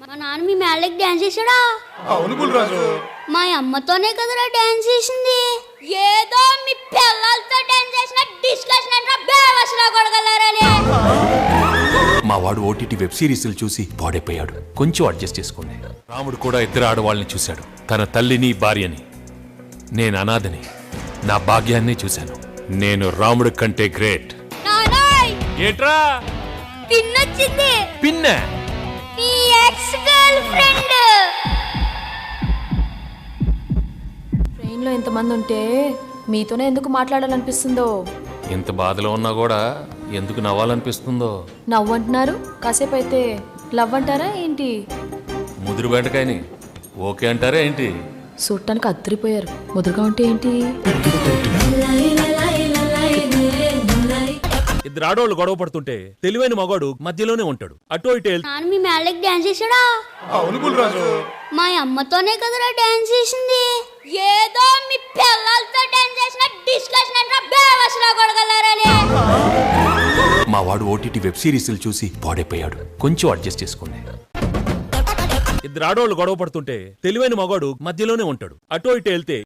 మా నాన్న మీ మేళ్ళకి డాన్స్ చేశాడా? అవును బుల్రాజు. మా అమ్మతోనే కదరా డాన్స్ చేసింది. ఏదో మీ పిల్లలతో డాన్స్ చేసిన డిస్కషన్ అంటే బేవసలా కొడగలరాలే. మా వాడు ఓటీటీ వెబ్ సిరీస్లు చూసి పాడైపోయాడు. కొంచెం అడ్జస్ట్ చేసుకోండి. రాముడు కూడా ఇద్దరు ఆడవాళ్ళని చూశాడు, తన తల్లిని భార్యని. నేను అనాథని, నా భాగ్యాన్ని చూశాను. నేను రాముడి కంటే గ్రేట్. నానాయ్ ఏట్రా పిన్నొచ్చింది. పిన్న నీ ఎక్స్ గర్ల్ ఫ్రెండ్. ట్రైన్లో ఇంతమంది ఉంటే మీతోనే ఎందుకు మాట్లాడాలనిపిస్తుందో. ఇంత బాధలో ఉన్నా కూడా ఎందుకు నవ్వాలనిపిస్తుందో. నవ్వు అంటున్నారు, కాసేపు అయితే లవ్ అంటారా ఏంటి? ముదురు బెండకాయని ఓకే అంటారా ఏంటి? చూడటానికి అద్దరిపోయారు, ముదురుగా ఉంటే ఏంటి? ఇద్దరు ఆడవాళ్ళు గొడవ పడుతుంటే తెలివైన మగాడు మధ్యలోనే ఉంటాడు. అటో ఇటు నాన్న మీ మేళ్ళకి డాన్స్ చేశాడా? అవును బుల్రాజు. మా అమ్మతోనే కదరా డాన్స్ చేసింది. ఏదో మీ పిల్లలతో డాన్స్ చేసిన డిస్కషన్ అంటే బేవసలా కొడగలరాలే. మా వాడు ఓటీటీ వెబ్ సిరీస్లు చూసి పాడైపోయాడు. కొంచెం అడ్జస్ట్ చేసుకోండి. ఇద్దరు ఆడవాళ్ళు గొడవ పడుతుంటే తెలివైన మగాడు మధ్యలోనే ఉంటాడు. అటో ఇటు వెళ్తే